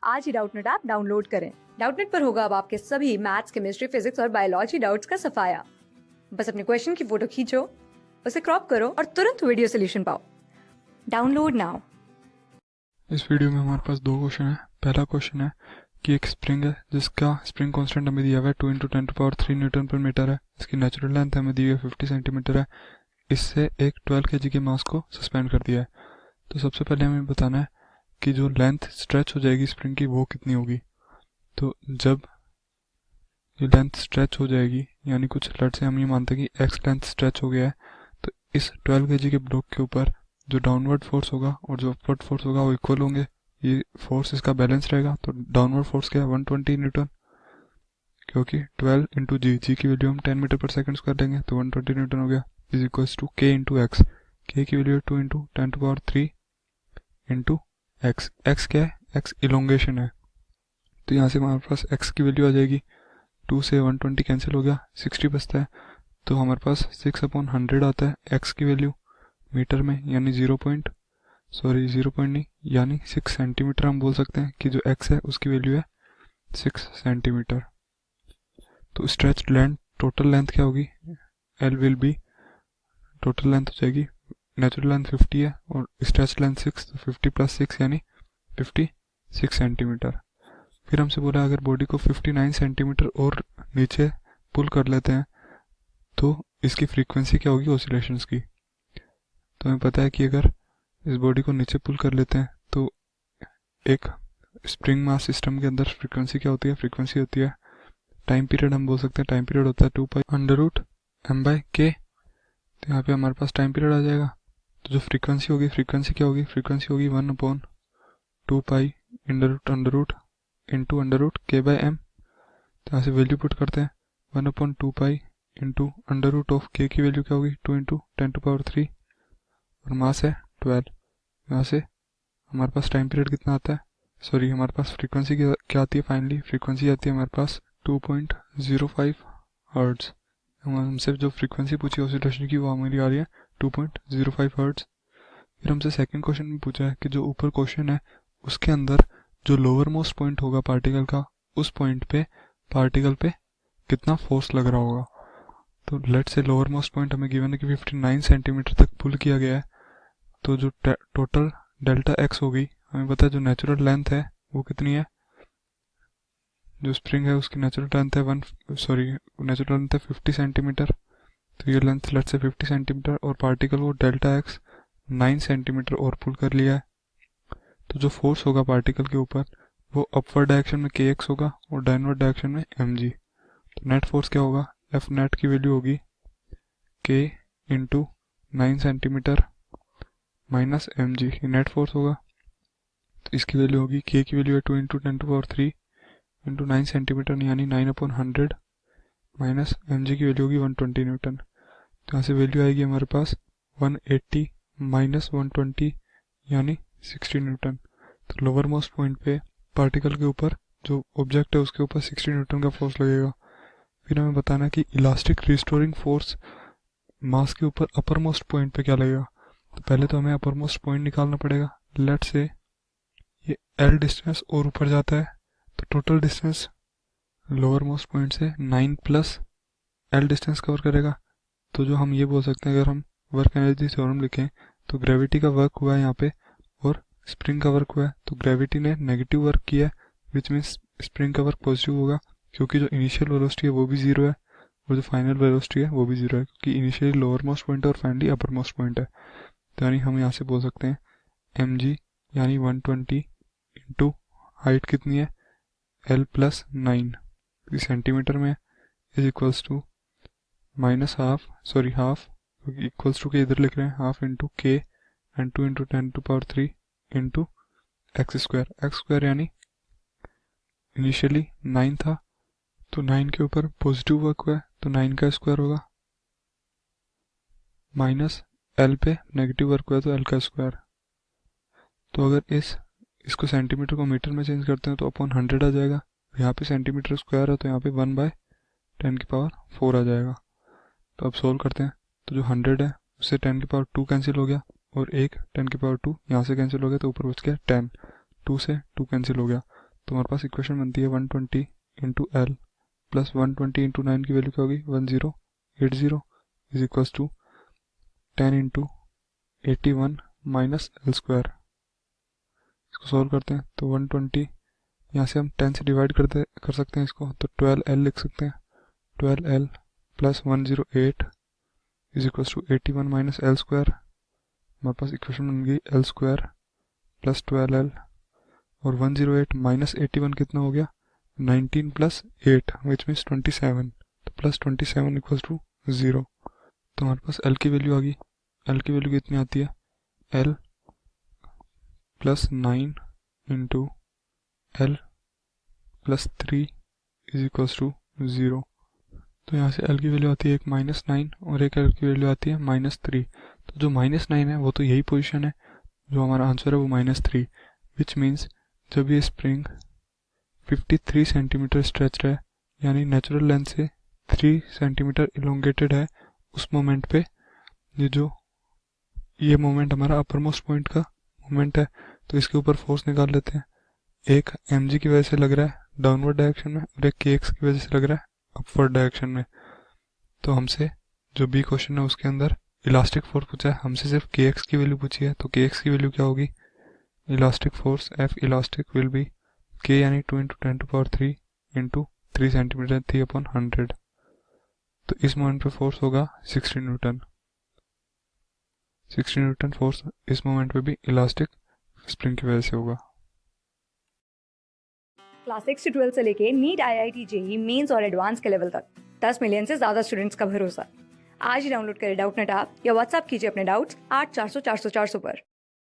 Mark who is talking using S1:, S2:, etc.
S1: आज ही Doubtnut app download करें। Doubtnut पर होगा अब आपके सभी मैथ्स, केमिस्ट्री, फिजिक्स और बायोलॉजी डाउट्स का सफाया। बस अपने क्वेश्चन की फोटो खींचो, उसे क्रॉप करो और तुरंत वीडियो सोल्यूशन पाओ। Download now.
S2: इस वीडियो में हमारे पास दो क्वेश्चन है। पहला क्वेश्चन है कि एक स्प्रिंग है जिसका स्प्रिंग कांस्टेंट हमें दिया हुआ है 2 × 10⁻³ न्यूटन पर मीटर है। इसकी नेचुरल लेंथ हमें दी हुई है 50 सेंटीमीटर है। इससे एक 12 kg के मास को सस्पेंड कर दिया है। तो सबसे पहले हमें बताना है कि जो लेंथ स्ट्रेच हो जाएगी स्प्रिंग की वो कितनी होगी। तो जब ये लेंथ स्ट्रेच हो जाएगी, यानी कुछ लेट से हम ये मानते हैं कि एक्स लेंथ स्ट्रेच हो गया है, तो इस 12 kg के ब्लॉक के ऊपर जो डाउनवर्ड फोर्स होगा और जो अपवर्ड फोर्स होगा वो इक्वल होंगे। ये फोर्स इसका बैलेंस रहेगा। तो डाउनवर्ड फोर्स क्या है 120 न्यूटन, क्योंकि 12 इंटू जी की वैल्यू हम 10 मीटर पर सेकंड स्क्वायर लेंगे तो 120 न्यूटन हो गया। इज इक्वल्स टू के इंटू एक्स। के की वैल्यू है 2 × 10⁻³ इंटू एक्स। एक्स क्या है? एक्स इलोंगेशन है। तो यहाँ से हमारे पास एक्स की वैल्यू आ जाएगी 2 से 120 कैंसिल हो गया, 60 बचता है। तो हमारे पास 6/100 आता है एक्स की वैल्यू मीटर में, यानी 0 पॉइंट नहीं, यानी 6 सेंटीमीटर हम बोल सकते हैं कि जो एक्स है उसकी वैल्यू है 6 सेंटीमीटर। तो स्ट्रेच लेंथ टोटल लेंथ क्या होगी? L will be, total length हो जाएगी, नेचुरल लेंथ 50 है और स्ट्रेच लेंथ 6, तो 50 + 6 यानी 56 सेंटीमीटर। फिर हमसे बोला अगर बॉडी को 59 सेंटीमीटर और नीचे पुल कर लेते हैं तो इसकी फ्रीक्वेंसी क्या होगी ऑसिलेशंस की। तो हमें पता है कि अगर इस बॉडी को नीचे पुल कर लेते हैं तो एक स्प्रिंग मास सिस्टम के अंदर फ्रीक्वेंसी क्या होती है? फ्रीक्वेंसी होती है टाइम पीरियड। हम बोल सकते हैं टाइम पीरियड होता है 2π√m/k। तो यहाँ पे हमारे पास टाइम पीरियड आ जाएगा। तो जो फ्रीक्वेंसी होगी, फ्रीक्वेंसी क्या होगी? फ्रीक्वेंसी होगी 1/2π इंटू √k/m। तो यहाँ से वैल्यू पुट करते हैं 1/2π इंटू √k की वैल्यू क्या होगी? 2 × 10⁻³ और मास है 12। यहाँ से हमारे पास टाइम पीरियड कितना आता है, हमारे पास फ्रीक्वेंसी क्या आती है? फाइनली फ्रीक्वेंसी आती है हमारे पास 2.05 हर्ट्ज। हमसे जो फ्रीक्वेंसी पूछी ऑसिलेशन की वो हमारी आ रही है 2.05 हर्ट्ज। फिर हमसे सेकंड क्वेश्चन में पूछा है कि जो ऊपर क्वेश्चन है उसके अंदर जो लोअर मोस्ट पॉइंट होगा पार्टिकल का, उस पॉइंट पे पार्टिकल पे कितना फोर्स लग रहा होगा। तो लेट से लोअर मोस्ट पॉइंट हमें गिवन है कि 59 सेंटीमीटर तक पुल किया गया है। तो जो टोटल डेल्टा एक्स होगी, हमें पता है जो नेचुरल लेंथ है वो कितनी है। जो स्प्रिंग है उसकी नेचुरल लेंथ है 50 सेंटीमीटर। तो ये लेंथ लेट से 50 सेंटीमीटर और पार्टिकल को डेल्टा एक्स 9 सेंटीमीटर और पुल कर लिया है। तो जो फोर्स होगा पार्टिकल के ऊपर वो अपवर्ड डायरेक्शन में kx होगा और डाउनवर्ड डायरेक्शन में mg। तो नेट फोर्स क्या होगा? एफ नेट की वैल्यू होगी k into 9 centimetre minus mg, ये नेट फोर्स होगा। तो इसकी वैल्यू होगी k की वैल्यू है 2 × 10⁻³ इंटू 9 सेंटीमीटर यानी 9/100 माइनस mg की वैल्यू होगी 120 न्यूटन। तो यहाँ से वैल्यू आएगी हमारे पास 180 माइनस 120 यानी 60 न्यूटन। तो लोअर मोस्ट पॉइंट पे पार्टिकल के ऊपर जो ऑब्जेक्ट है उसके ऊपर 60 न्यूटन का फोर्स लगेगा। फिर हमें बताना है कि इलास्टिक रिस्टोरिंग फोर्स मास के ऊपर अपर मोस्ट पॉइंट पे क्या लगेगा। तो पहले तो हमें अपर मोस्ट पॉइंट निकालना पड़ेगा। लेट से ये L डिस्टेंस और ऊपर जाता है तो total distance lower most point से 9 + L डिस्टेंस कवर करेगा। तो जो हम ये बोल सकते हैं, अगर हम वर्क एनर्जी थ्योरम लिखें तो ग्रेविटी का वर्क हुआ है यहाँ पे और स्प्रिंग का वर्क हुआ है। तो ग्रेविटी ने नेगेटिव वर्क किया है, विच मीन्स स्प्रिंग का वर्क पॉजिटिव होगा, क्योंकि जो इनिशियल वेलोसिटी है वो भी 0 है और जो फाइनल वेलोसिटी है वो भी 0 है, क्योंकि इनिशियली लोअर मोस्ट पॉइंट है और फाइनली अपर मोस्ट पॉइंट है। तो यानी हम यहाँ से बोल सकते हैं mg यानी 120 इंटू हाइट कितनी है L + 9 सेंटीमीटर में is equals to half equals to के इधर लिख रहे हैं half into k and 2 × 10⁻³ into x square यानी इनिशियली 9 था तो 9 के ऊपर पॉजिटिव वर्क हुआ है तो 9 का स्क्वायर होगा, माइनस L पे नेगेटिव वर्क हुआ है तो L का स्क्वायर। तो अगर इसको सेंटीमीटर को मीटर में चेंज करते हैं तो अपॉन 100 आ जाएगा। यहाँ पे सेंटीमीटर स्क्वायर है तो यहाँ पे 1/10⁴ आ जाएगा। तो अब सोल्व करते हैं। तो जो 100 है उससे 10⁻² कैंसिल हो गया और एक 10⁻² यहाँ से कैंसिल हो गया तो ऊपर बच गया 10, 2 से 2 कैंसिल हो गया तो हमारे पास इक्वेशन बनती है 120 इंटू एल प्लस 120 इंटू 9 की वैल्यू क्या होगी 1080 is equals to 10 into 81 minus L square. इसको सॉल्व करते हैं तो 120 यहाँ से हम 10 से डिवाइड कर सकते हैं इसको, तो 12L लिख सकते हैं। 12L plus 108 is equals to 81 minus L square. हमारे पास इक्वेशन बन गई एल स्क्वायर प्लस 12L और 108 माइनस 81 कितना हो गया 19 प्लस 8 विच मीन्स 27, तो प्लस 27 इक्वल्स टू 0। तो हमारे पास L की वैल्यू आ गई। L की वैल्यू कितनी आती है L plus 9 into L plus 3 is equals to 0। तो यहाँ से L की वैल्यू आती है एक -9 और एक L की वैल्यू आती है -3। तो जो -9 है वो तो यही पोजीशन है, जो हमारा आंसर है वो -3, विच मीन्स जब ये स्प्रिंग 53 सेंटीमीटर स्ट्रेच्ड है यानी नेचुरल लेंथ से 3 सेंटीमीटर इलोंगेटेड है, उस मोमेंट पे ये मोमेंट हमारा अपर मोस्ट पॉइंट का मोमेंट है। तो इसके ऊपर फोर्स निकाल लेते हैं। एक mg की वजह से लग रहा है डाउनवर्ड डायरेक्शन में और एक kx की वजह से लग रहा है अपवर्ड डायरेक्शन में। तो हमसे जो बी क्वेश्चन है उसके अंदर इलास्टिक फोर्स पूछा है, हमसे सिर्फ kx की वैल्यू पूछी है। तो kx की वैल्यू क्या होगी, elastic force F elastic will be k यानी 2 इंटू 10⁻³ इंटू 3 सेंटीमीटर 3/100। तो इस मोमेंट पे फोर्स होगा 60 न्यूटन। 60 न्यूटन फोर्स इस मोमेंट पे भी इलास्टिक स्प्रिंग की वजह से होगा।
S1: क्लास 6 से 12 से लेके नीट IIT JEE मेंस और एडवांस के लेवल तक 10 मिलियन से ज्यादा स्टूडेंट्स का भरोसा। आज ही डाउनलोड करें डाउटनेट ऐप या व्हाट्सएप कीजिए अपने डाउट्स 8400 400 400 पर।